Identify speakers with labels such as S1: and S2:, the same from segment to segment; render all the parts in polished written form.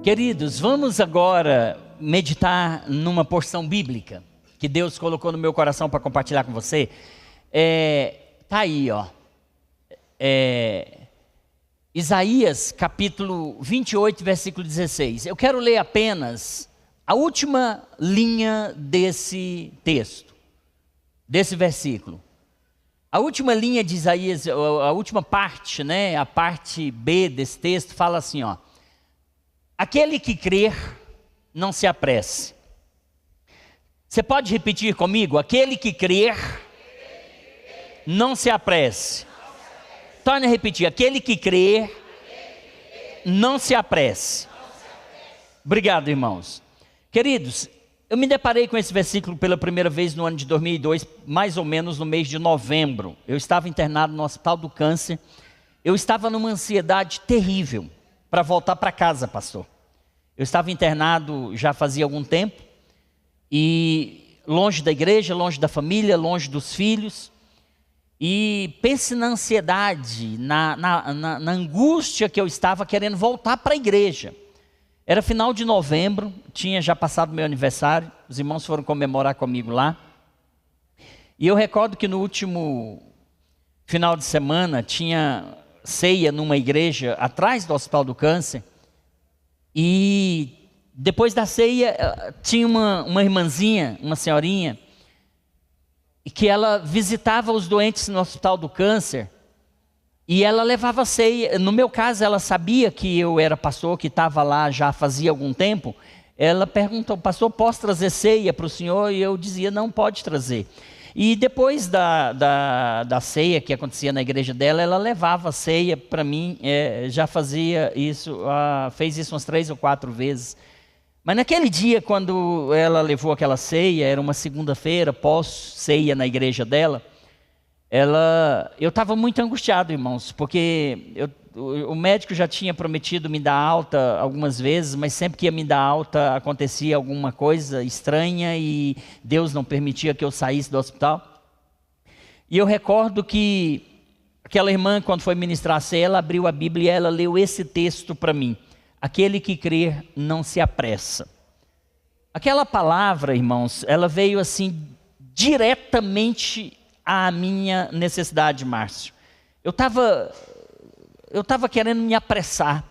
S1: Queridos, vamos agora meditar numa porção bíblica que Deus colocou no meu coração para compartilhar com você. Tá aí, ó. Isaías capítulo 28, versículo 16. Eu quero ler apenas a última linha desse texto, desse versículo. A última linha de Isaías, a última parte, né? A parte B desse texto fala assim, ó. Aquele que crer, não se apresse. Você pode repetir comigo? Aquele que crer, não se apresse. Torne a repetir. Aquele que crer, não se apresse. Obrigado, irmãos. Queridos, eu me deparei com esse versículo pela primeira vez no ano de 2002, mais ou menos no mês de novembro. Eu estava internado no Hospital do Câncer. Eu estava numa ansiedade terrível para voltar para casa, pastor. Eu estava internado já fazia algum tempo, e longe da igreja, longe da família, longe dos filhos. E pense na ansiedade, na angústia que eu estava querendo voltar para a igreja. Era final de novembro, tinha já passado meu aniversário, os irmãos foram comemorar comigo lá. E eu recordo que no último final de semana tinha ceia numa igreja atrás do Hospital do Câncer. E depois da ceia tinha uma irmãzinha, uma senhorinha, que ela visitava os doentes no Hospital do Câncer. E ela levava ceia. No meu caso, ela sabia que eu era pastor, que estava lá já fazia algum tempo. Ela perguntou: pastor, posso trazer ceia para o senhor? E eu dizia: não, pode trazer. E depois da ceia que acontecia na igreja dela, ela levava ceia para mim, já fazia isso, fez isso umas 3 ou 4 vezes. Mas naquele dia, quando ela levou aquela ceia, era uma segunda-feira, pós-ceia na igreja dela, eu estava muito angustiado, irmãos, porque o médico já tinha prometido me dar alta algumas vezes, mas sempre que ia me dar alta acontecia alguma coisa estranha e Deus não permitia que eu saísse do hospital. E eu recordo que aquela irmã, quando foi ministrar a ceia, ela abriu a Bíblia e ela leu esse texto para mim: aquele que crer não se apressa. Aquela palavra, irmãos, ela veio assim diretamente à minha necessidade, Márcio. Eu estava querendo me apressar,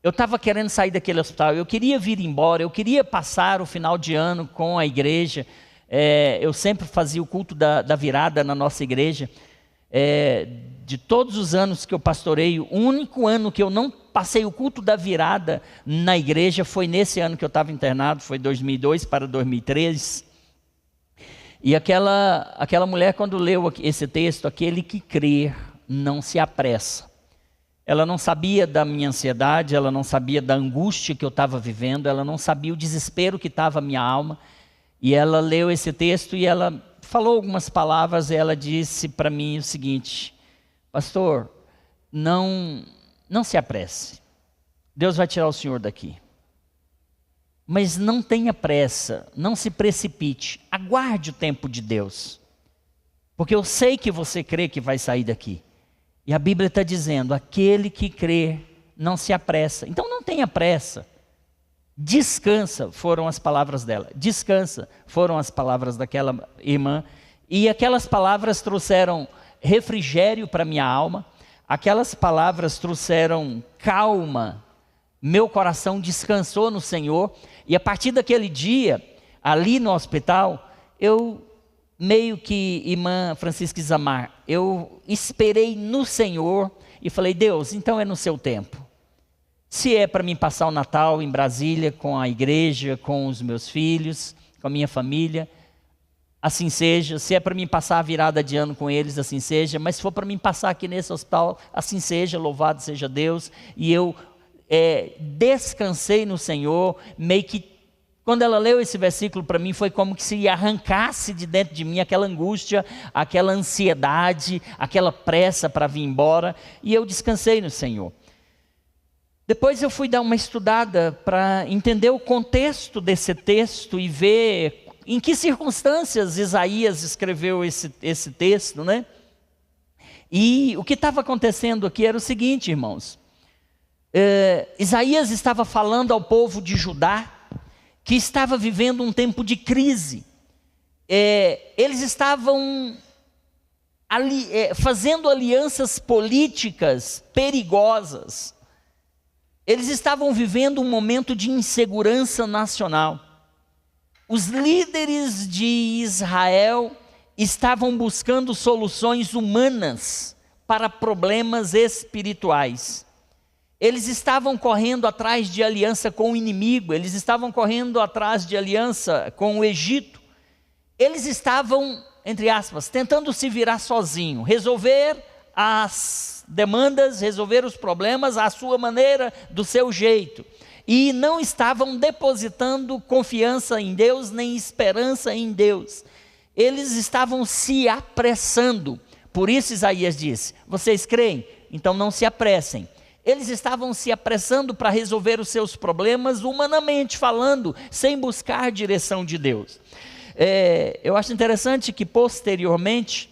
S1: eu estava querendo sair daquele hospital, eu queria vir embora, eu queria passar o final de ano com a igreja. Eu sempre fazia o culto da virada na nossa igreja. De todos os anos que eu pastoreio, o único ano que eu não passei o culto da virada na igreja foi nesse ano que eu estava internado, foi 2002 para 2003. E aquela mulher, quando leu esse texto, aquele que crer não se apressa. Ela não sabia da minha ansiedade, ela não sabia da angústia que eu estava vivendo, ela não sabia o desespero que estava a minha alma. E ela leu esse texto e ela falou algumas palavras e ela disse para mim o seguinte: pastor, não se apresse. Deus vai tirar o senhor daqui. Mas não tenha pressa, não se precipite, aguarde o tempo de Deus. Porque eu sei que você crê que vai sair daqui. E a Bíblia está dizendo: aquele que crê não se apressa. Então não tenha pressa. Descansa, foram as palavras dela. Descansa, foram as palavras daquela irmã. E aquelas palavras trouxeram refrigério para minha alma. Aquelas palavras trouxeram calma. Meu coração descansou no Senhor. E a partir daquele dia, ali no hospital, eu meio que, irmã Francisca Isamar, eu esperei no Senhor e falei: Deus, então é no seu tempo. Se é para mim passar o Natal em Brasília, com a igreja, com os meus filhos, com a minha família, assim seja. Se é para mim passar a virada de ano com eles, assim seja. Mas se for para mim passar aqui nesse hospital, assim seja, louvado seja Deus. E eu descansei no Senhor, meio que, quando ela leu esse versículo para mim, foi como que se arrancasse de dentro de mim aquela angústia, aquela ansiedade, aquela pressa para vir embora, e eu descansei no Senhor. Depois eu fui dar uma estudada para entender o contexto desse texto e ver em que circunstâncias Isaías escreveu esse texto, né? E o que estava acontecendo aqui era o seguinte, irmãos: Isaías estava falando ao povo de Judá, que estava vivendo um tempo de crise. Eles estavam fazendo alianças políticas perigosas. Eles estavam vivendo um momento de insegurança nacional. Os líderes de Israel estavam buscando soluções humanas para problemas espirituais. Eles estavam correndo atrás de aliança com o inimigo, eles estavam correndo atrás de aliança com o Egito. Eles estavam, entre aspas, tentando se virar sozinho, resolver as demandas, resolver os problemas à sua maneira, do seu jeito. E não estavam depositando confiança em Deus, nem esperança em Deus. Eles estavam se apressando. Por isso Isaías disse: vocês creem? Então não se apressem. Eles estavam se apressando para resolver os seus problemas, humanamente falando, sem buscar a direção de Deus. Eu acho interessante que posteriormente,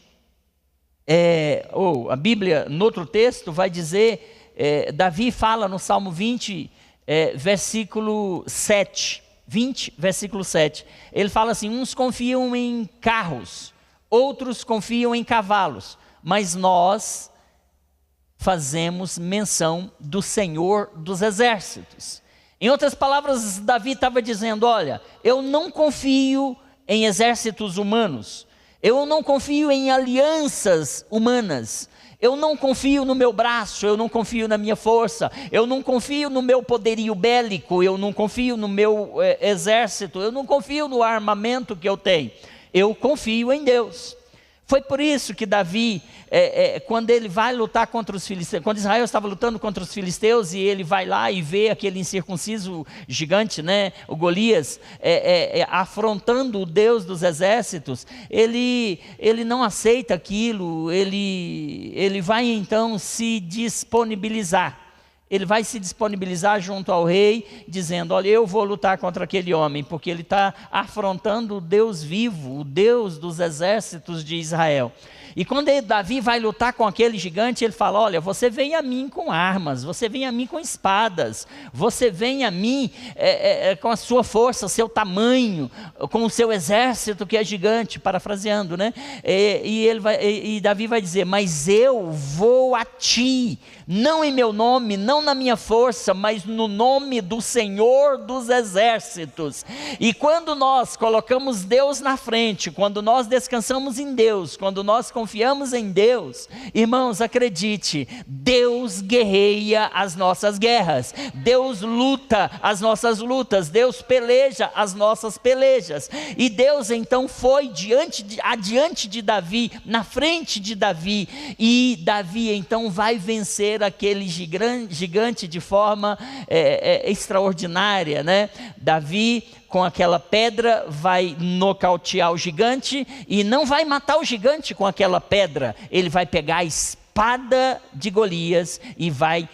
S1: a Bíblia, no outro texto, vai dizer, Davi fala no Salmo 20, versículo 7, 20, versículo 7, ele fala assim: uns confiam em carros, outros confiam em cavalos, mas nós fazemos menção do Senhor dos Exércitos. Em outras palavras, Davi estava dizendo: olha, eu não confio em exércitos humanos, eu não confio em alianças humanas, eu não confio no meu braço, eu não confio na minha força, eu não confio no meu poderio bélico, eu não confio no meu exército, eu não confio no armamento que eu tenho, eu confio em Deus. Foi por isso que Davi, quando ele vai lutar contra os filisteus, quando Israel estava lutando contra os filisteus, e ele vai lá e vê aquele incircunciso gigante, né, o Golias, afrontando o Deus dos exércitos, ele não aceita aquilo, ele vai então se disponibilizar. Ele vai se disponibilizar junto ao rei, dizendo: olha, eu vou lutar contra aquele homem, porque ele está afrontando o Deus vivo, o Deus dos exércitos de Israel. E quando Davi vai lutar com aquele gigante, ele fala: olha, você vem a mim com armas, você vem a mim com espadas, você vem a mim com a sua força, seu tamanho, com o seu exército que é gigante, parafraseando, né? E Davi vai dizer: mas eu vou a ti, não em meu nome, não na minha força, mas no nome do Senhor dos Exércitos. E quando nós colocamos Deus na frente, quando nós descansamos em Deus, quando nós confiamos em Deus, irmãos, acredite, Deus guerreia as nossas guerras, Deus luta as nossas lutas, Deus peleja as nossas pelejas. E Deus então foi adiante de Davi, na frente de Davi, e Davi então vai vencer aquele gigante de forma extraordinária, né? Davi, com aquela pedra, vai nocautear o gigante, e não vai matar o gigante com aquela pedra, ele vai pegar a espada de Golias e vai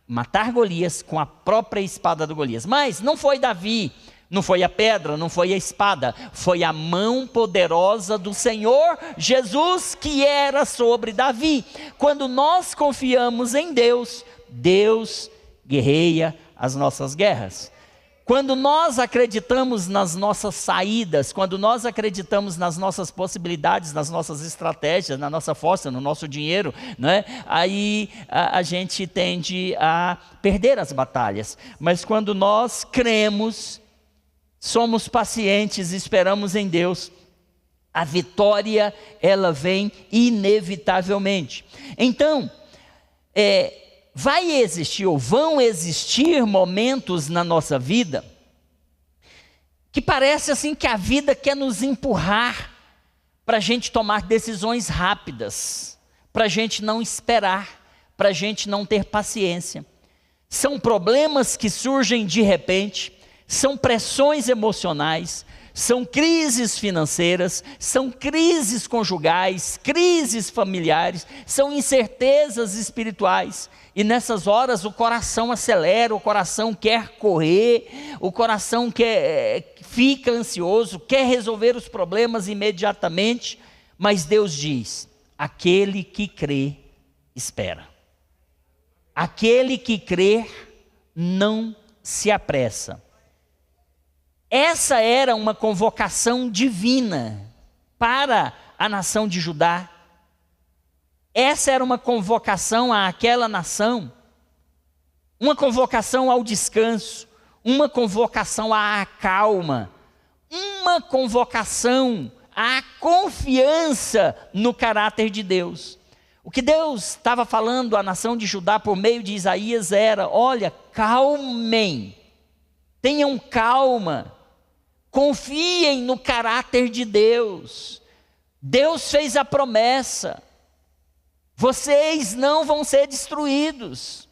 S1: matar Golias com a própria espada do Golias. Mas não foi Davi, não foi a pedra, não foi a espada, foi a mão poderosa do Senhor Jesus que era sobre Davi. Quando nós confiamos em Deus, Deus guerreia as nossas guerras. Quando nós acreditamos nas nossas saídas, quando nós acreditamos nas nossas possibilidades, nas nossas estratégias, na nossa força, no nosso dinheiro, né? Aí a gente tende a perder as batalhas. Mas quando nós cremos, somos pacientes, esperamos em Deus, a vitória, ela vem inevitavelmente. Então, vai existir ou vão existir momentos na nossa vida que parece assim que a vida quer nos empurrar para a gente tomar decisões rápidas, para a gente não esperar, para a gente não ter paciência. São problemas que surgem de repente, são pressões emocionais, são crises financeiras, são crises conjugais, crises familiares, são incertezas espirituais. E nessas horas o coração acelera, o coração quer correr, o coração fica ansioso, quer resolver os problemas imediatamente. Mas Deus diz: aquele que crê, espera. Aquele que crê, não se apressa. Essa era uma convocação divina para a nação de Judá. Essa era uma convocação àquela nação, uma convocação ao descanso, uma convocação à calma, uma convocação à confiança no caráter de Deus. O que Deus estava falando à nação de Judá por meio de Isaías era: olha, calmem, tenham calma, confiem no caráter de Deus. Deus fez a promessa, vocês não vão ser destruídos,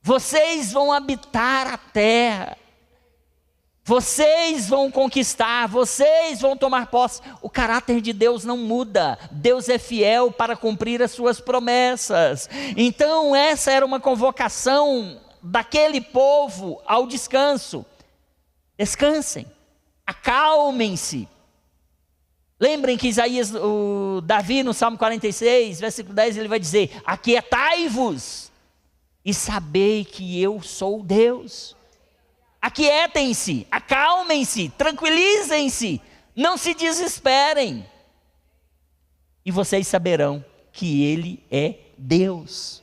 S1: vocês vão habitar a terra, vocês vão conquistar, vocês vão tomar posse. O caráter de Deus não muda, Deus é fiel para cumprir as suas promessas. Então essa era uma convocação daquele povo ao descanso. Descansem, acalmem-se. Lembrem que Davi no Salmo 46, versículo 10, ele vai dizer: aquietai-vos e sabei que eu sou Deus. Aquietem-se, acalmem-se, tranquilizem-se, não se desesperem. E vocês saberão que Ele é Deus.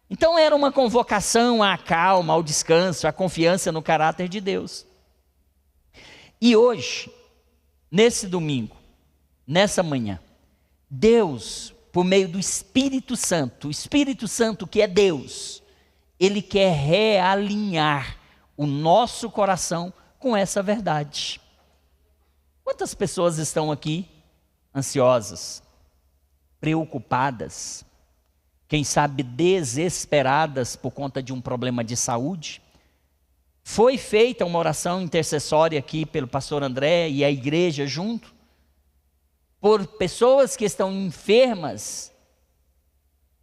S1: Então era uma convocação à calma, ao descanso, à confiança no caráter de Deus. E hoje, nesse domingo, nessa manhã, Deus, por meio do Espírito Santo, o Espírito Santo que é Deus, Ele quer realinhar o nosso coração com essa verdade. Quantas pessoas estão aqui ansiosas, preocupadas, quem sabe desesperadas por conta de um problema de saúde? Foi feita uma oração intercessória aqui pelo pastor André e a igreja junto, por pessoas que estão enfermas,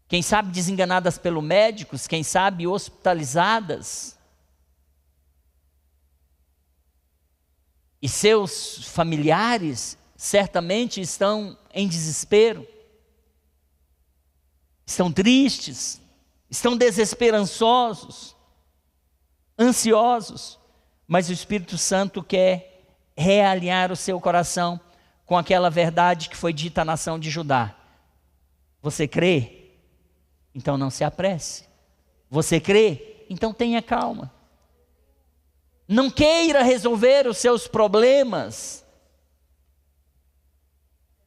S1: quem sabe desenganadas pelos médicos, quem sabe hospitalizadas, e seus familiares certamente estão em desespero, estão tristes, estão desesperançosos, ansiosos, mas o Espírito Santo quer realinhar o seu coração com aquela verdade que foi dita à nação de Judá. Você crê? Então não se apresse. Você crê? Então tenha calma. Não queira resolver os seus problemas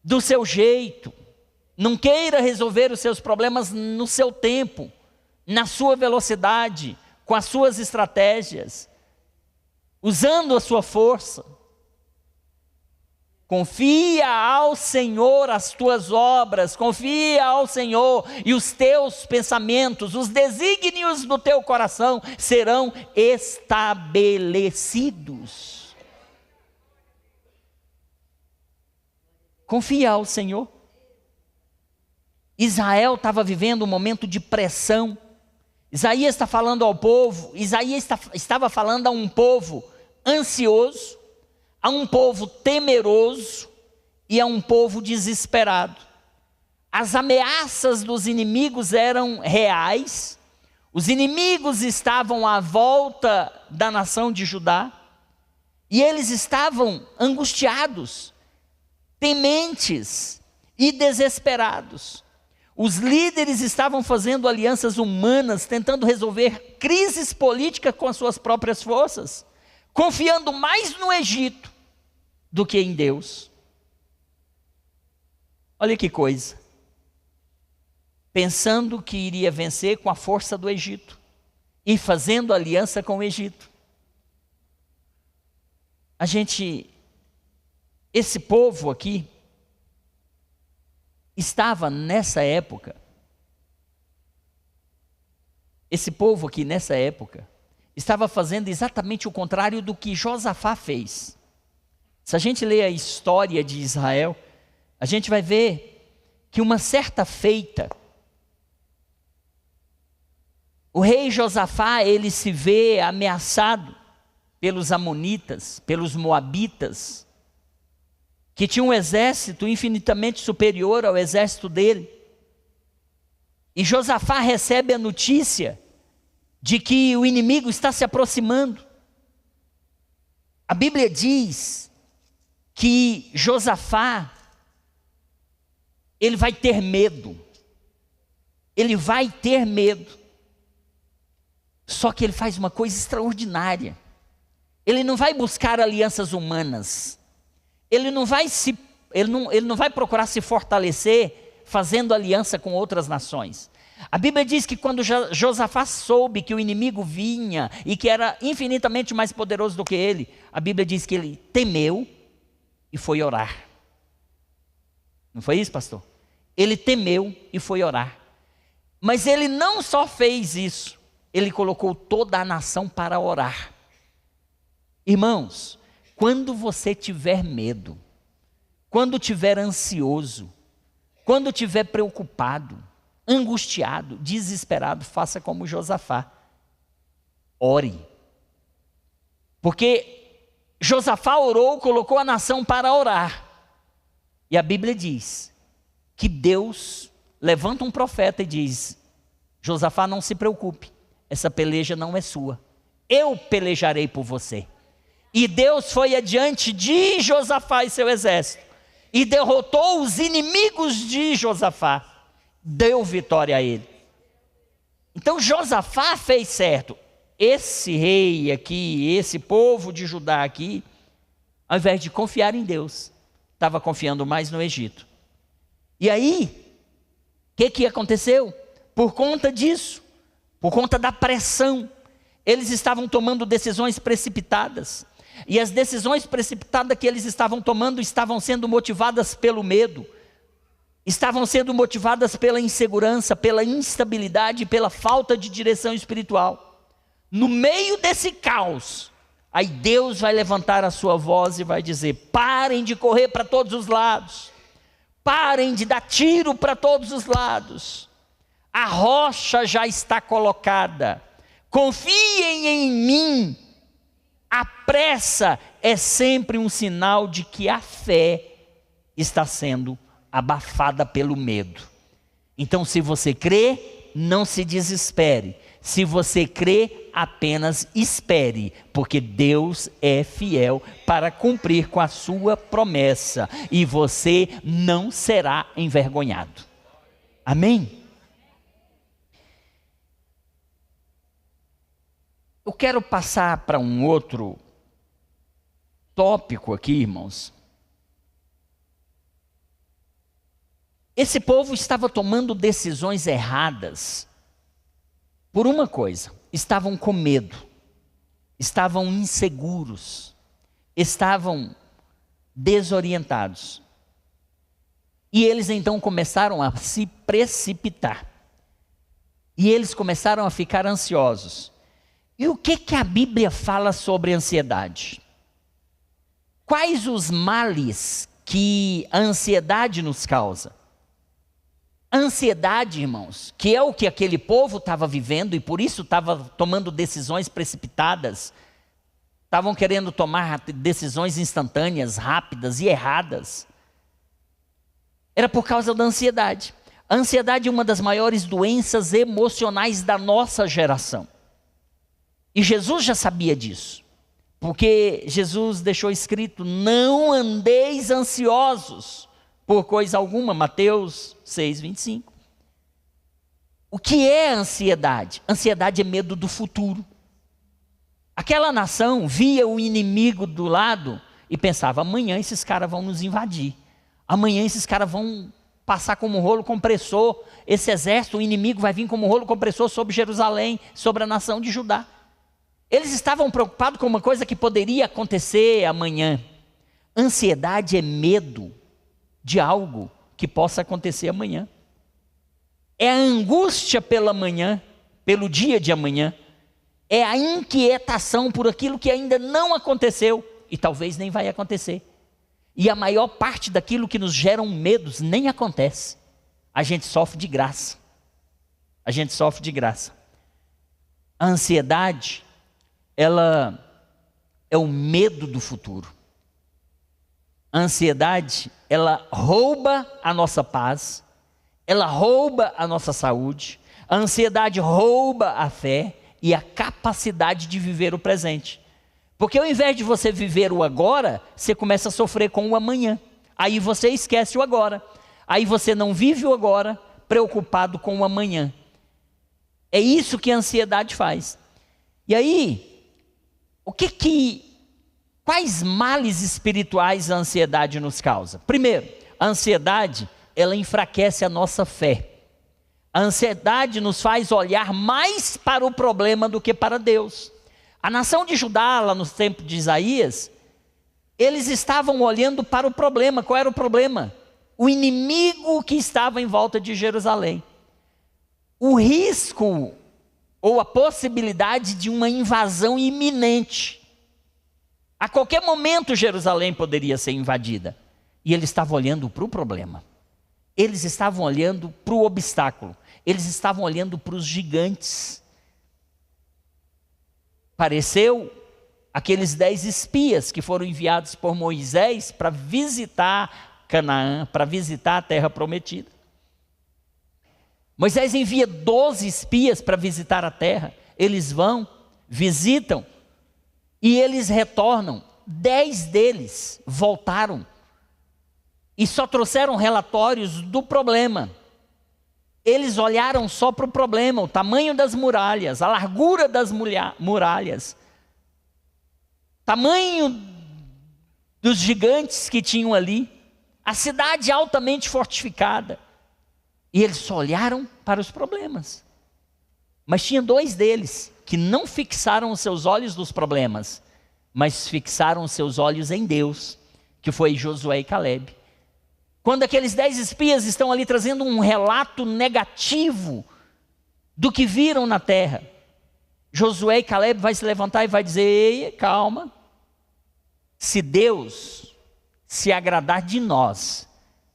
S1: do seu jeito. Não queira resolver os seus problemas no seu tempo, na sua velocidade, com as suas estratégias, usando a sua força. Confia ao Senhor as tuas obras, confia ao Senhor e os teus pensamentos, os desígnios do teu coração serão estabelecidos. Confia ao Senhor. Israel estava vivendo um momento de pressão. Isaías está falando ao povo, estava falando a um povo ansioso, a um povo temeroso e a um povo desesperado. As ameaças dos inimigos eram reais, os inimigos estavam à volta da nação de Judá, e eles estavam angustiados, tementes e desesperados. Os líderes estavam fazendo alianças humanas, tentando resolver crises políticas com as suas próprias forças, confiando mais no Egito do que em Deus. Olha que coisa. Pensando que iria vencer com a força do Egito e fazendo aliança com o Egito. Esse povo aqui estava nessa época, estava fazendo exatamente o contrário do que Josafá fez. Se a gente ler a história de Israel, a gente vai ver que uma certa feita, o rei Josafá, ele se vê ameaçado pelos amonitas, pelos moabitas, que tinham um exército infinitamente superior ao exército dele. E Josafá recebe a notícia de que o inimigo está se aproximando. A Bíblia diz que Josafá, ele vai ter medo. Ele vai ter medo. Só que ele faz uma coisa extraordinária. Ele não vai buscar alianças humanas. Ele não vai procurar se fortalecer fazendo aliança com outras nações. A Bíblia diz que quando Josafá soube que o inimigo vinha e que era infinitamente mais poderoso do que ele, a Bíblia diz que ele temeu e foi orar. Não foi isso, pastor? Ele temeu e foi orar. Mas ele não só fez isso, ele colocou toda a nação para orar. Irmãos, quando você tiver medo, quando tiver ansioso, quando tiver preocupado, angustiado, desesperado, faça como Josafá. Ore. Porque Josafá orou, colocou a nação para orar. E a Bíblia diz que Deus levanta um profeta e diz: Josafá, não se preocupe, essa peleja não é sua. Eu pelejarei por você. E Deus foi adiante de Josafá e seu exército e derrotou os inimigos de Josafá. Deu vitória a ele. Então Josafá fez certo. Esse rei aqui, esse povo de Judá aqui, ao invés de confiar em Deus, estava confiando mais no Egito. E aí, o que aconteceu? Por conta disso, por conta da pressão, eles estavam tomando decisões precipitadas. E as decisões precipitadas que eles estavam tomando estavam sendo motivadas pelo medo, estavam sendo motivadas pela insegurança, pela instabilidade, pela falta de direção espiritual. No meio desse caos, aí Deus vai levantar a sua voz e vai dizer: parem de correr para todos os lados, parem de dar tiro para todos os lados, a rocha já está colocada, confiem em mim. A pressa é sempre um sinal de que a fé está sendo abafada pelo medo. Então, se você crê, não se desespere. Se você crê, apenas espere, porque Deus é fiel para cumprir com a sua promessa, e você não será envergonhado. Amém? Eu quero passar para um outro tópico aqui, irmãos. Esse povo estava tomando decisões erradas por uma coisa: estavam com medo, estavam inseguros, estavam desorientados. E eles então começaram a se precipitar. E eles começaram a ficar ansiosos. E o que a Bíblia fala sobre ansiedade? Quais os males que a ansiedade nos causa? A ansiedade, irmãos, que é o que aquele povo estava vivendo e por isso estava tomando decisões precipitadas, estavam querendo tomar decisões instantâneas, rápidas e erradas. Era por causa da ansiedade. A ansiedade é uma das maiores doenças emocionais da nossa geração. E Jesus já sabia disso, porque Jesus deixou escrito: não andeis ansiosos por coisa alguma, Mateus 6:25. O que é ansiedade? Ansiedade é medo do futuro. Aquela nação via o inimigo do lado e pensava: amanhã esses caras vão nos invadir, amanhã esses caras vão passar como um rolo compressor, esse exército, o inimigo vai vir como um rolo compressor sobre Jerusalém, sobre a nação de Judá. Eles estavam preocupados com uma coisa que poderia acontecer amanhã. Ansiedade é medo de algo que possa acontecer amanhã. É a angústia pela manhã, pelo dia de amanhã. É a inquietação por aquilo que ainda não aconteceu e talvez nem vai acontecer. E a maior parte daquilo que nos geram medos nem acontece. A gente sofre de graça. A gente sofre de graça. A ansiedade, ela é o medo do futuro. A ansiedade, ela rouba a nossa paz, ela rouba a nossa saúde, a ansiedade rouba a fé, e a capacidade de viver o presente. Porque ao invés de você viver o agora, você começa a sofrer com o amanhã. Aí você esquece o agora. Aí você não vive o agora, preocupado com o amanhã. É isso que a ansiedade faz. E aí, quais males espirituais a ansiedade nos causa? Primeiro, a ansiedade, ela enfraquece a nossa fé. A ansiedade nos faz olhar mais para o problema do que para Deus. A nação de Judá, lá no tempo de Isaías, eles estavam olhando para o problema. Qual era o problema? O inimigo que estava em volta de Jerusalém. O risco ou a possibilidade de uma invasão iminente. A qualquer momento Jerusalém poderia ser invadida. E eles estavam olhando para o problema. Eles estavam olhando para o obstáculo. Eles estavam olhando para os gigantes. Pareceu aqueles 10 espias que foram enviados por Moisés para visitar Canaã, para visitar a terra prometida. Moisés envia 12 espias para visitar a terra. Eles vão, visitam e eles retornam. 10 deles voltaram e só trouxeram relatórios do problema. Eles olharam só para o problema, o tamanho das muralhas, a largura das muralhas, tamanho dos gigantes que tinham ali, a cidade altamente fortificada. E eles só olharam para os problemas. Mas tinha 2 deles que não fixaram os seus olhos nos problemas, mas fixaram os seus olhos em Deus, que foi Josué e Calebe. Quando aqueles 10 espias estão ali trazendo um relato negativo do que viram na terra, Josué e Calebe vai se levantar e vai dizer: ei, calma, se Deus se agradar de nós,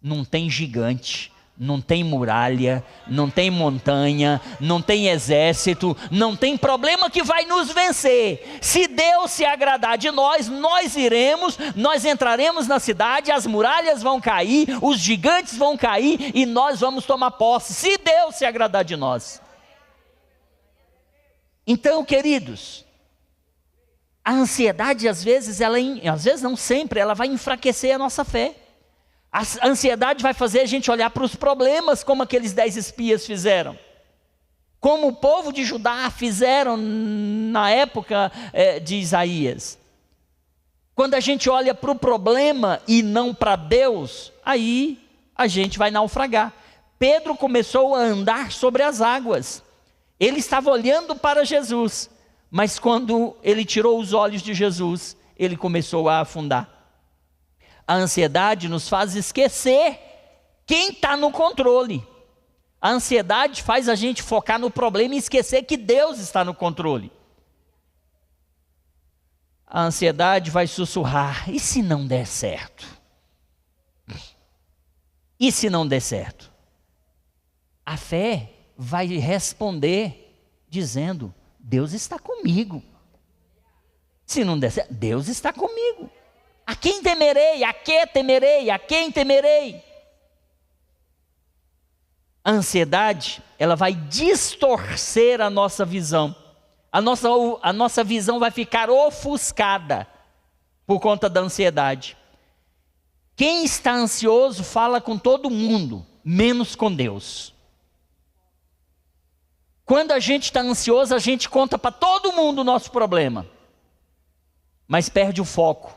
S1: não tem gigante, não tem muralha, não tem montanha, não tem exército, não tem problema que vai nos vencer. Se Deus se agradar de nós, nós iremos, nós entraremos na cidade, as muralhas vão cair, os gigantes vão cair e nós vamos tomar posse, se Deus se agradar de nós. Então, queridos, a ansiedade às vezes não sempre, ela vai enfraquecer a nossa fé. A ansiedade vai fazer a gente olhar para os problemas, como aqueles 10 espias fizeram. Como o povo de Judá fizeram na época de Isaías. Quando a gente olha para o problema e não para Deus, aí a gente vai naufragar. Pedro começou a andar sobre as águas. Ele estava olhando para Jesus, mas quando ele tirou os olhos de Jesus, ele começou a afundar. A ansiedade nos faz esquecer quem está no controle. A ansiedade faz a gente focar no problema e esquecer que Deus está no controle. A ansiedade vai sussurrar: e se não der certo? E se não der certo? A fé vai responder dizendo: Deus está comigo. Se não der certo, Deus está comigo. A quem temerei? A que temerei? A quem temerei? A ansiedade, ela vai distorcer a nossa visão. A nossa visão vai ficar ofuscada por conta da ansiedade. Quem está ansioso fala com todo mundo, menos com Deus. Quando a gente está ansioso, a gente conta para todo mundo o nosso problema, mas perde o foco.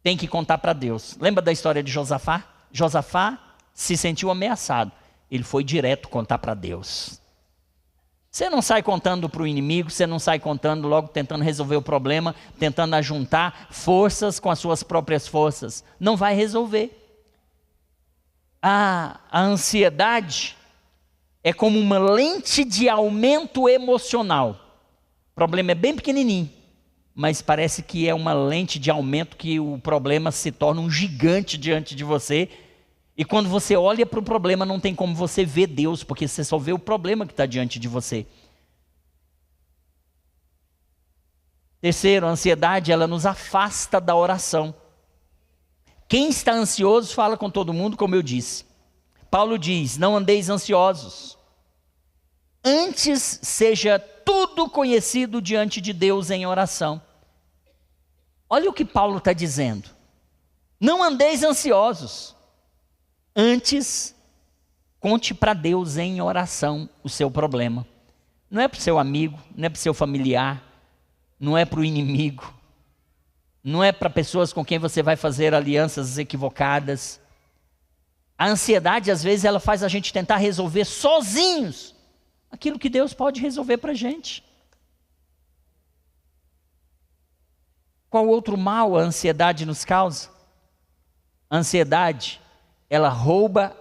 S1: Tem que contar para Deus. Lembra da história de Josafá? Josafá se sentiu ameaçado. Ele foi direto contar para Deus. Você não sai contando para o inimigo, você não sai contando logo tentando resolver o problema, tentando ajuntar forças com as suas próprias forças. Não vai resolver. A ansiedade é como uma lente de aumento emocional. O problema é bem pequenininho, mas parece que é uma lente de aumento que o problema se torna um gigante diante de você. E quando você olha para o problema, não tem como você ver Deus, porque você só vê o problema que está diante de você. Terceiro, a ansiedade, ela nos afasta da oração. Quem está ansioso fala com todo mundo, como eu disse. Paulo diz: não andeis ansiosos. Antes seja tudo conhecido diante de Deus em oração. Olha o que Paulo está dizendo. Não andeis ansiosos, antes conte para Deus em oração o seu problema. Não é para o seu amigo, não é para o seu familiar, não é para o inimigo, não é para pessoas com quem você vai fazer alianças equivocadas. A ansiedade, às vezes, ela faz a gente tentar resolver sozinhos aquilo que Deus pode resolver para a gente. Qual outro mal a ansiedade nos causa? A ansiedade, ela rouba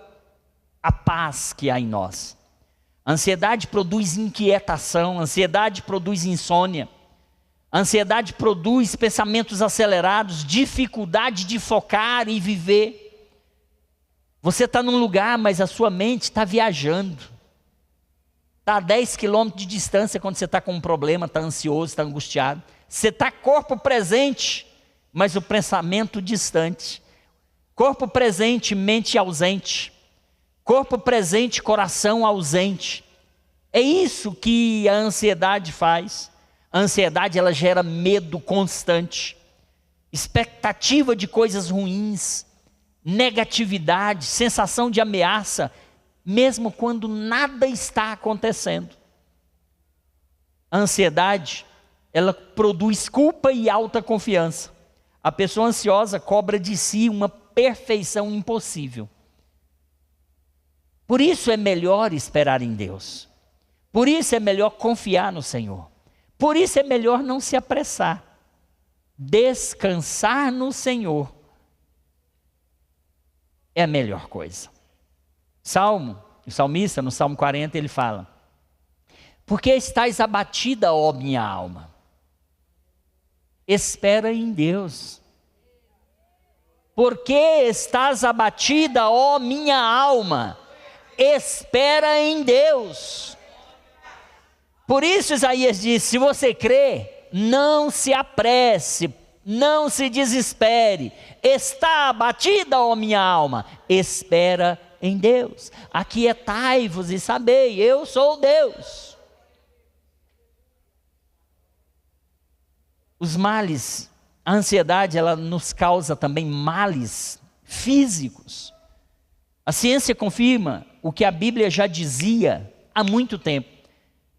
S1: a paz que há em nós. A ansiedade produz inquietação, a ansiedade produz insônia, a ansiedade produz pensamentos acelerados, dificuldade de focar e viver. Você está num lugar, mas a sua mente está viajando. Está a 10 quilômetros de distância quando você está com um problema, está ansioso, está angustiado. Você está corpo presente, mas o pensamento distante. Corpo presente, mente ausente. Corpo presente, coração ausente. É isso que a ansiedade faz. A ansiedade, ela gera medo constante, expectativa de coisas ruins, negatividade, sensação de ameaça, mesmo quando nada está acontecendo. A ansiedade, ela produz culpa e alta confiança. A pessoa ansiosa cobra de si uma perfeição impossível. Por isso é melhor esperar em Deus. Por isso é melhor confiar no Senhor. Por isso é melhor não se apressar. Descansar no Senhor é a melhor coisa. O salmista, no Salmo 40, ele fala: por que estás abatida, ó minha alma? Espera em Deus. Por que estás abatida, ó minha alma? Espera em Deus. Por isso Isaías diz: se você crê, não se apresse, não se desespere. Está abatida, ó minha alma, espera em Deus. Aquietai-vos e sabei, eu sou Deus. Os males, a ansiedade, ela nos causa também males físicos. A ciência confirma o que a Bíblia já dizia há muito tempo.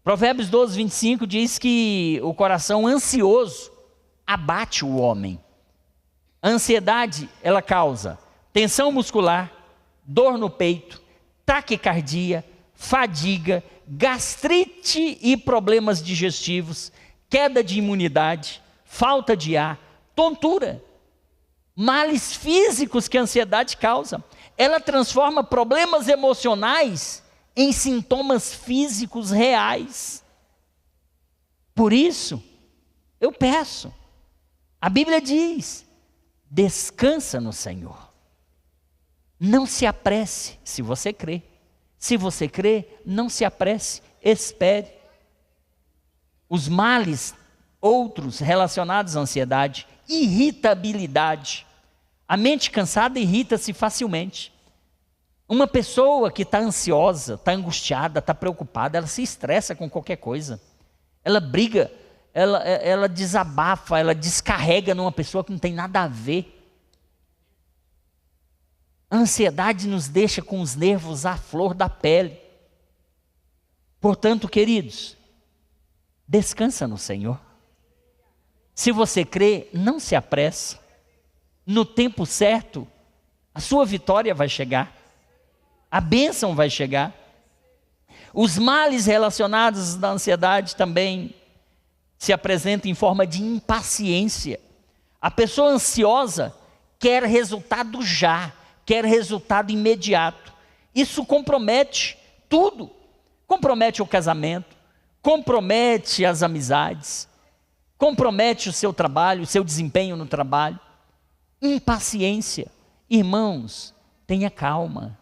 S1: Provérbios 12, 25 diz que o coração ansioso abate o homem. A ansiedade, ela causa tensão muscular, dor no peito, taquicardia, fadiga, gastrite e problemas digestivos, queda de imunidade, falta de ar, tontura. Males físicos que a ansiedade causa. Ela transforma problemas emocionais em sintomas físicos reais. Por isso, eu peço, a Bíblia diz: descansa no Senhor. Não se apresse, se você crê. Se você crê, não se apresse, espere. Os males outros relacionados à ansiedade: irritabilidade. A mente cansada irrita-se facilmente. Uma pessoa que está ansiosa, está angustiada, está preocupada, ela se estressa com qualquer coisa. Ela briga, ela desabafa, ela descarrega numa pessoa que não tem nada a ver. A ansiedade nos deixa com os nervos à flor da pele. Portanto, queridos, descansa no Senhor. Se você crê, não se apresse. No tempo certo, a sua vitória vai chegar. A bênção vai chegar. Os males relacionados à ansiedade também se apresentam em forma de impaciência. A pessoa ansiosa quer resultado já, quer resultado imediato. Isso compromete tudo. Compromete o casamento, compromete as amizades, compromete o seu trabalho, o seu desempenho no trabalho. Impaciência. Irmãos, tenha calma.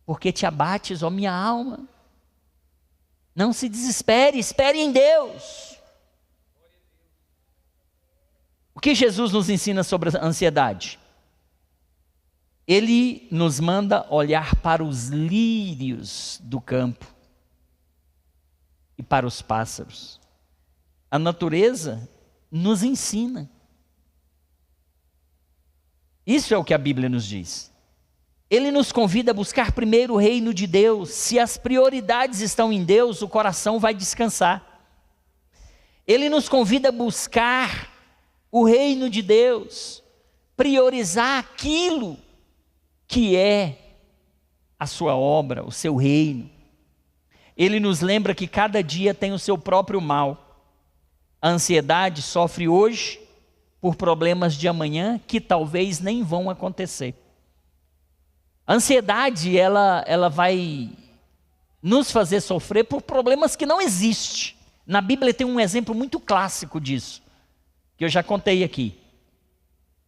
S1: Porque te abates, ó minha alma. Não se desespere, espere em Deus. O que Jesus nos ensina sobre a ansiedade? Ele nos manda olhar para os lírios do campo. e para os pássaros. A natureza nos ensina. Isso é o que a Bíblia nos diz. Ele nos convida a buscar primeiro o reino de Deus. Se as prioridades estão em Deus, o coração vai descansar. Ele nos convida a buscar o reino de Deus, priorizar aquilo que é a sua obra, o seu reino. Ele nos lembra que cada dia tem o seu próprio mal. A ansiedade sofre hoje por problemas de amanhã que talvez nem vão acontecer. A ansiedade, ela vai nos fazer sofrer por problemas que não existem. Na Bíblia tem um exemplo muito clássico disso, que eu já contei aqui,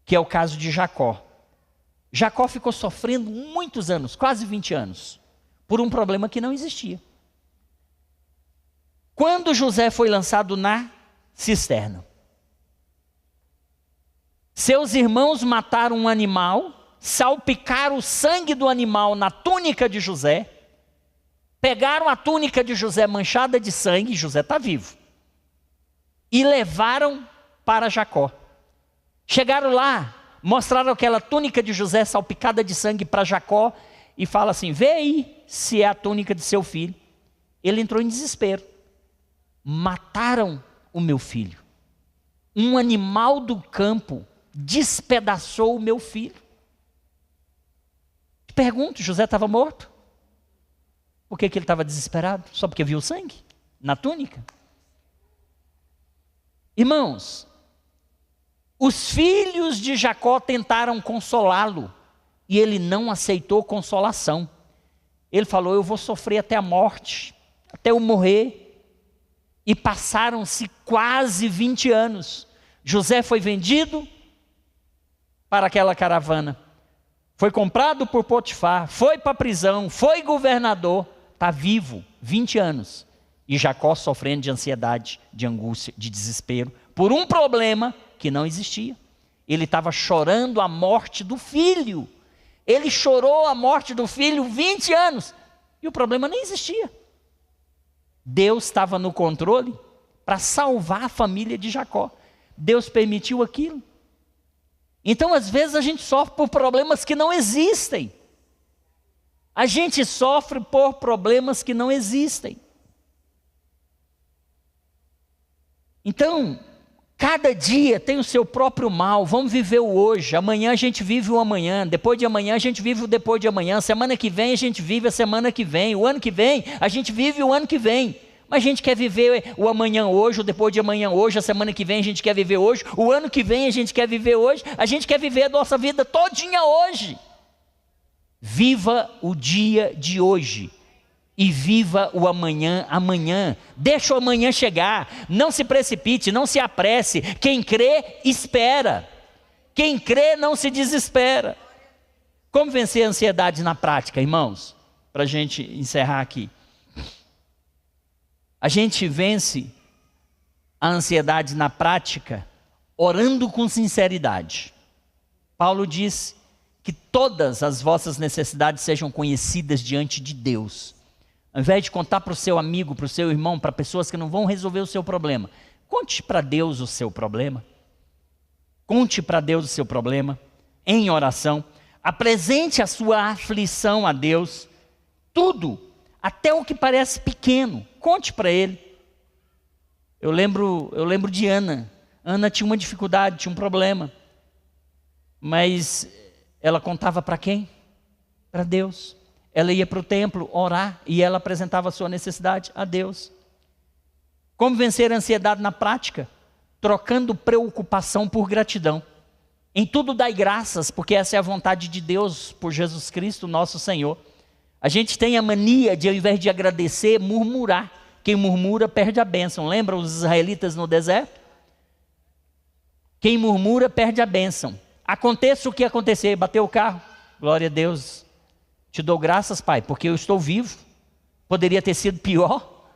S1: que é o caso de Jacó. Jacó ficou sofrendo muitos anos, quase 20 anos, por um problema que não existia. Quando José foi lançado na cisterna, seus irmãos mataram um animal, salpicaram o sangue do animal na túnica de José, pegaram a túnica de José manchada de sangue, José está vivo, e levaram para Jacó. Chegaram lá, mostraram aquela túnica de José salpicada de sangue para Jacó, e fala assim: vê aí se é a túnica de seu filho. Ele entrou em desespero. Mataram o meu filho. Um animal do campo despedaçou o meu filho. Te pergunto, José estava morto? Por que ele estava desesperado? Só porque viu sangue na túnica? Irmãos, os filhos de Jacó tentaram consolá-lo e ele não aceitou consolação. Ele falou: eu vou sofrer até a morte, até eu morrer. E passaram-se quase 20 anos. José foi vendido para aquela caravana. Foi comprado por Potifar, foi para a prisão, foi governador. Está vivo, 20 anos. E Jacó sofrendo de ansiedade, de angústia, de desespero, por um problema que não existia. Ele estava chorando a morte do filho. Ele chorou a morte do filho 20 anos. E o problema nem existia. Deus estava no controle para salvar a família de Jacó. Deus permitiu aquilo. Então, às vezes, a gente sofre por problemas que não existem. A gente sofre por problemas que não existem. Então, cada dia tem o seu próprio mal. Vamos viver o hoje. Amanhã a gente vive o amanhã. Depois de amanhã a gente vive o depois de amanhã. Semana que vem a gente vive a semana que vem. O ano que vem a gente vive o ano que vem. Mas a gente quer viver o amanhã hoje, o depois de amanhã hoje, a semana que vem a gente quer viver hoje, o ano que vem a gente quer viver hoje, a gente quer viver a nossa vida todinha hoje. Viva o dia de hoje e viva o amanhã, amanhã. Deixa o amanhã chegar, não se precipite, não se apresse. Quem crê, espera. Quem crê, não se desespera. Como vencer a ansiedade na prática, irmãos? Para a gente encerrar aqui. A gente vence a ansiedade na prática orando com sinceridade. Paulo diz que todas as vossas necessidades sejam conhecidas diante de Deus. Ao invés de contar para o seu amigo, para o seu irmão, para pessoas que não vão resolver o seu problema, conte para Deus o seu problema. Conte para Deus o seu problema em oração. Apresente a sua aflição a Deus. Tudo, até o que parece pequeno, conte para Ele. Eu lembro de Ana. Ana tinha uma dificuldade, tinha um problema. Mas ela contava para quem? Para Deus. Ela ia para o templo orar e ela apresentava a sua necessidade a Deus. Como vencer a ansiedade na prática? Trocando preocupação por gratidão. Em tudo dai graças, porque essa é a vontade de Deus por Jesus Cristo, nosso Senhor. A gente tem a mania de, ao invés de agradecer, murmurar. Quem murmura perde a bênção. Lembra os israelitas no deserto? Quem murmura perde a bênção. Aconteça o que acontecer, bateu o carro, glória a Deus. Te dou graças, Pai, porque eu estou vivo. Poderia ter sido pior.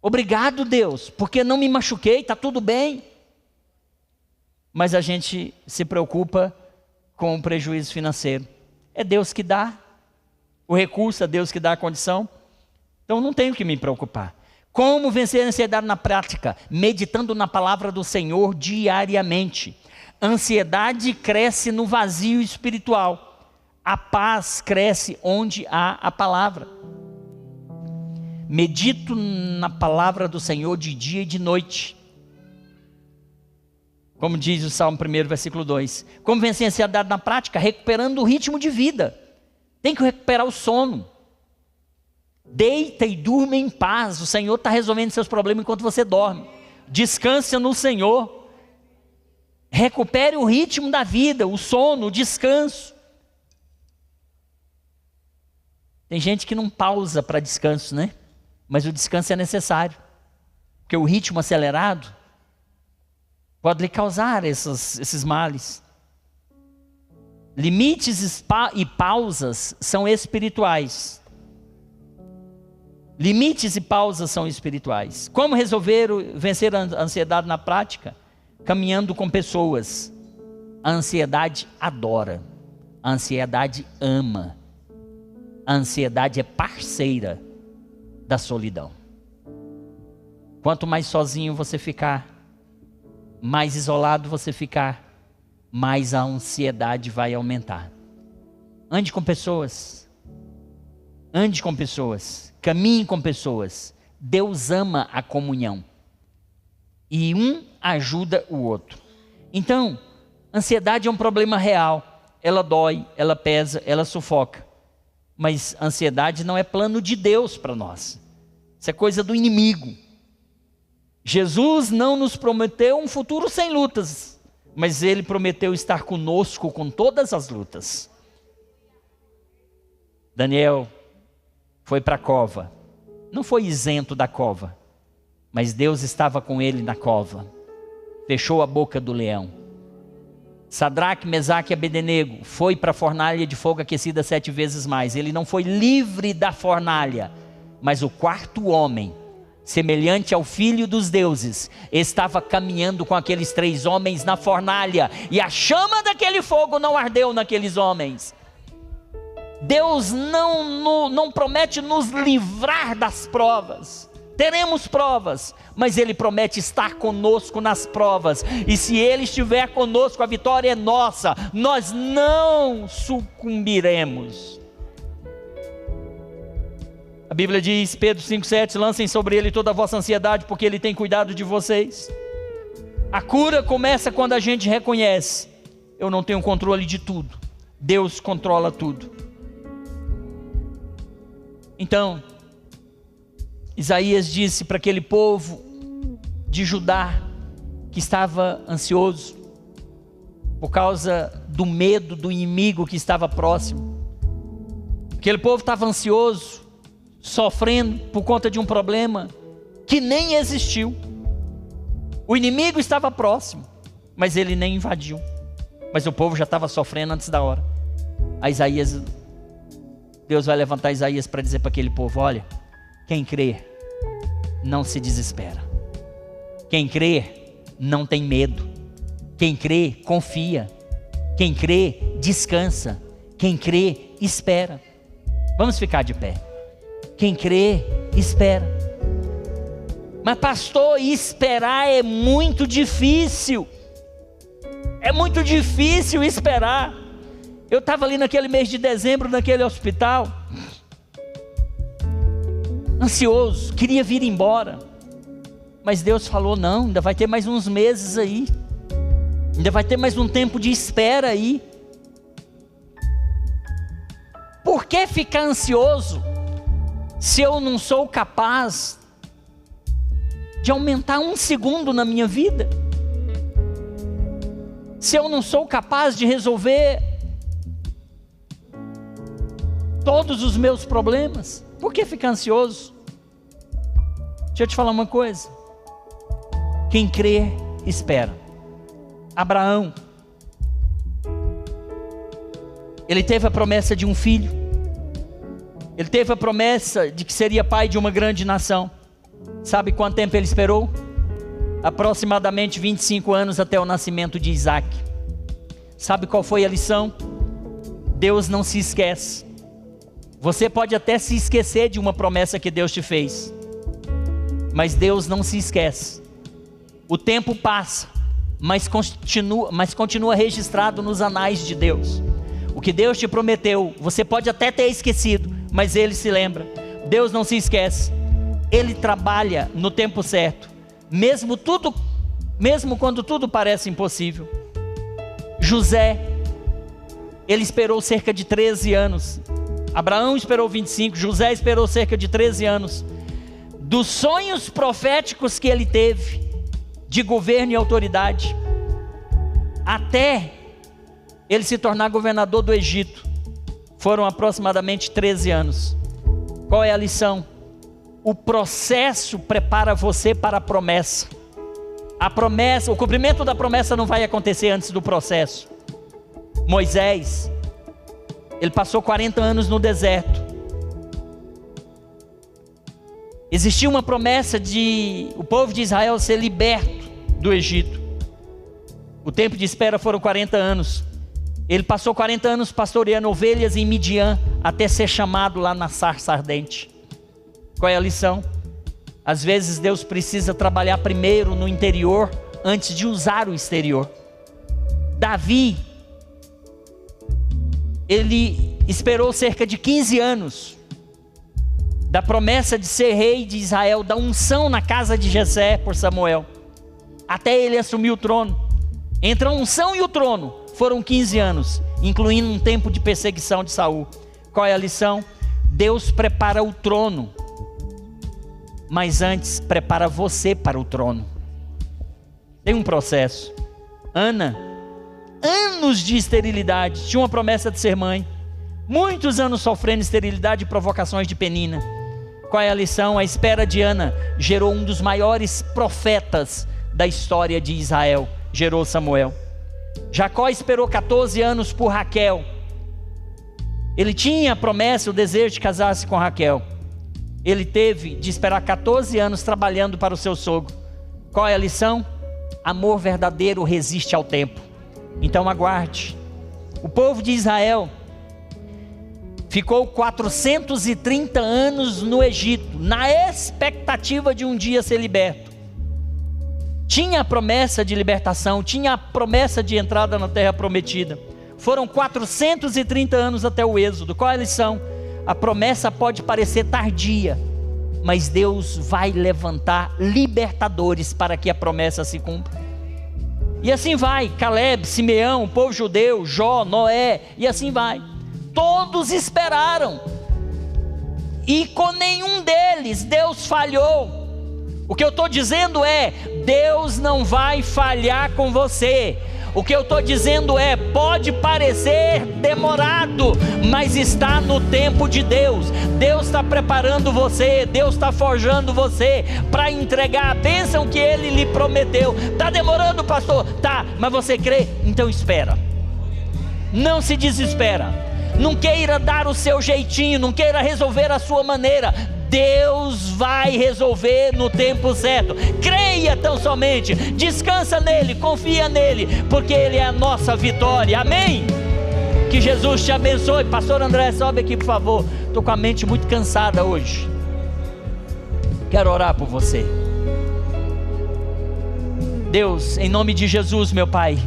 S1: Obrigado, Deus, porque não me machuquei, está tudo bem. Mas a gente se preocupa com o prejuízo financeiro. É Deus que dá o recurso, é Deus que dá a condição. Então não tenho que me preocupar. Como vencer a ansiedade na prática? Meditando na palavra do Senhor diariamente. Ansiedade cresce no vazio espiritual. A paz cresce onde há a palavra. Medito na palavra do Senhor de dia e de noite. Como diz o Salmo 1, versículo 2. Como vencer a ansiedade na prática? Recuperando o ritmo de vida. Tem que recuperar o sono. Deita e durma em paz. O Senhor está resolvendo seus problemas enquanto você dorme. Descanse no Senhor. Recupere o ritmo da vida, o sono, o descanso. Tem gente que não pausa para descanso, né? Mas o descanso é necessário. Porque o ritmo acelerado pode lhe causar esses males. Limites e pausas são espirituais. Limites e pausas são espirituais. Como vencer a ansiedade na prática? Caminhando com pessoas. A ansiedade adora. A ansiedade ama. A ansiedade é parceira da solidão. Quanto mais sozinho você ficar, mais isolado você ficar, mais a ansiedade vai aumentar. Ande com pessoas. Ande com pessoas. Caminhe com pessoas. Deus ama a comunhão. E um ajuda o outro. Então, ansiedade é um problema real. Ela dói, ela pesa, ela sufoca. Mas ansiedade não é plano de Deus para nós. Isso é coisa do inimigo. Jesus não nos prometeu um futuro sem lutas, mas Ele prometeu estar conosco com todas as lutas. Daniel foi para a cova. Não foi isento da cova, mas Deus estava com ele na cova. Fechou a boca do leão. Sadraque, Mesaque e Abednego foi para a fornalha de fogo aquecida 7 vezes mais. Ele não foi livre da fornalha, mas o quarto homem, semelhante ao filho dos deuses, estava caminhando com aqueles 3 homens na fornalha, e a chama daquele fogo não ardeu naqueles homens. Deus não promete nos livrar das provas. Teremos provas, mas Ele promete estar conosco nas provas. E se Ele estiver conosco, a vitória é nossa. Nós não sucumbiremos. A Bíblia diz, Pedro 5,7, lancem sobre Ele toda a vossa ansiedade, porque Ele tem cuidado de vocês. A cura começa quando a gente reconhece: eu não tenho controle de tudo, Deus controla tudo. Então, Isaías disse para aquele povo de Judá, que estava ansioso, por causa do medo do inimigo que estava próximo. Aquele povo estava ansioso, sofrendo por conta de um problema que nem existiu. O inimigo estava próximo, mas ele nem invadiu. Mas o povo já estava sofrendo antes da hora. A Isaías, Deus vai levantar Isaías para dizer para aquele povo: olha, quem crê não se desespera. Quem crê não tem medo. Quem crê confia. Quem crê descansa. Quem crê espera. Vamos ficar de pé. Quem crê espera. Mas pastor, esperar é muito difícil. É muito difícil esperar. Eu estava ali naquele mês de dezembro, naquele hospital, ansioso, queria vir embora. Mas Deus falou: não, ainda vai ter mais uns meses aí. Ainda vai ter mais um tempo de espera aí. Por que ficar ansioso se eu não sou capaz de aumentar 1 segundo na minha vida? Se eu não sou capaz de resolver todos os meus problemas, por que ficar ansioso? Deixa eu te falar uma coisa. Quem crê, espera. Abraão, ele teve a promessa de um filho. Ele teve a promessa de que seria pai de uma grande nação. Sabe quanto tempo ele esperou? Aproximadamente 25 anos até o nascimento de Isaac. Sabe qual foi a lição? Deus não se esquece. Você pode até se esquecer de uma promessa que Deus te fez, Mas Deus não se esquece. O tempo passa, mas continua registrado nos anais de Deus. O que Deus te prometeu, você pode até ter esquecido, mas Ele se lembra. Deus não se esquece. Ele trabalha no tempo certo, mesmo quando tudo parece impossível. José, ele esperou cerca de 13 anos. Abraão esperou 25, José esperou cerca de 13 anos. Dos sonhos proféticos que ele teve, de governo e autoridade, até ele se tornar governador do Egito, foram aproximadamente 13 anos. Qual é a lição? O processo prepara você para a promessa. A promessa, o cumprimento da promessa não vai acontecer antes do processo. Moisés, ele passou 40 anos no deserto. Existia uma promessa de o povo de Israel ser liberto do Egito. O tempo de espera foram 40 anos. Ele passou 40 anos pastoreando ovelhas em Midian, até ser chamado lá na sarça ardente. Qual é a lição? Às vezes Deus precisa trabalhar primeiro no interior, antes de usar o exterior. Davi, ele esperou cerca de 15 anos, da promessa de ser rei de Israel, da unção na casa de Jessé por Samuel, até ele assumir o trono. Entre a unção e o trono, foram 15 anos, incluindo um tempo de perseguição de Saul. Qual é a lição? Deus prepara o trono, mas antes prepara você para o trono. Tem um processo. Ana, anos de esterilidade, tinha uma promessa de ser mãe, muitos anos sofrendo esterilidade e provocações de Penina. Qual é a lição? A espera de Ana gerou um dos maiores profetas da história de Israel, gerou Samuel. Jacó esperou 14 anos por Raquel. Ele tinha a promessa, o desejo de casar-se com Raquel. Ele teve de esperar 14 anos trabalhando para o seu sogro. Qual é a lição? Amor verdadeiro resiste ao tempo. Então aguarde. O povo de Israel ficou 430 anos no Egito, na expectativa de um dia ser liberto. Tinha a promessa de libertação, tinha a promessa de entrada na terra prometida. Foram 430 anos até o êxodo. Qual é a lição? A promessa pode parecer tardia, mas Deus vai levantar libertadores para que a promessa se cumpra. E assim vai, Caleb, Simeão, o povo judeu, Jó, Noé, e assim vai. Todos esperaram, e com nenhum deles Deus falhou. O que eu estou dizendo é, Deus não vai falhar com você. O que eu estou dizendo é, pode parecer demorado, mas está no tempo de Deus. Deus está preparando você, Deus está forjando você para entregar a bênção que Ele lhe prometeu. Está demorando, pastor? Tá, mas você crê? Então espera. Não se desespera. Não queira dar o seu jeitinho, não queira resolver a sua maneira. Deus vai resolver no tempo certo. Creia tão somente, descansa nele, confia nele, porque Ele é a nossa vitória. Amém? Que Jesus te abençoe. Pastor André, sobe aqui por favor. Estou com a mente muito cansada hoje. Quero orar por você. Deus, em nome de Jesus, meu Pai,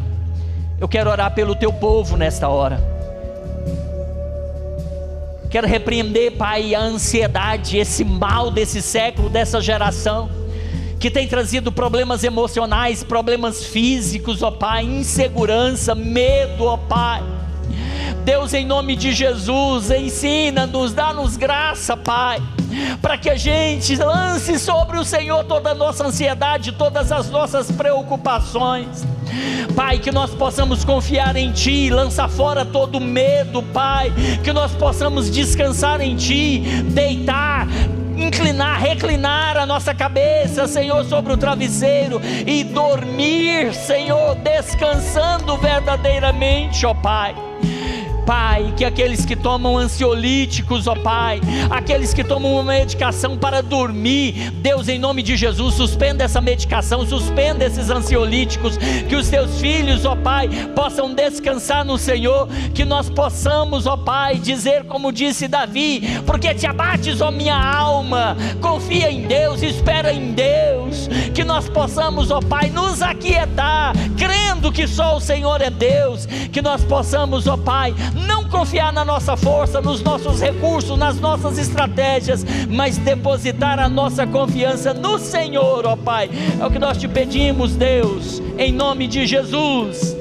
S1: eu quero orar pelo teu povo nesta hora. Quero repreender, Pai, a ansiedade, esse mal desse século, dessa geração, que tem trazido problemas emocionais, problemas físicos, ó Pai, insegurança, medo, ó Pai. Deus, em nome de Jesus, ensina-nos, dá-nos graça, Pai, para que a gente lance sobre o Senhor toda a nossa ansiedade, todas as nossas preocupações. Pai, que nós possamos confiar em Ti, lançar fora todo medo, Pai, que nós possamos descansar em Ti, deitar, inclinar, reclinar a nossa cabeça, Senhor, sobre o travesseiro e dormir, Senhor, descansando verdadeiramente, ó Pai. Pai, que aqueles que tomam ansiolíticos, ó Pai, aqueles que tomam uma medicação para dormir, Deus, em nome de Jesus, suspenda essa medicação, suspenda esses ansiolíticos, que os teus filhos, ó Pai, possam descansar no Senhor, que nós possamos, ó Pai, dizer como disse Davi: porque te abates, ó minha alma, confia em Deus, espera em Deus, que nós possamos, ó Pai, nos aquietar, crendo que só o Senhor é Deus, que nós possamos, ó Pai, não confiar na nossa força, nos nossos recursos, nas nossas estratégias, mas depositar a nossa confiança no Senhor, ó Pai. É o que nós te pedimos, Deus, em nome de Jesus.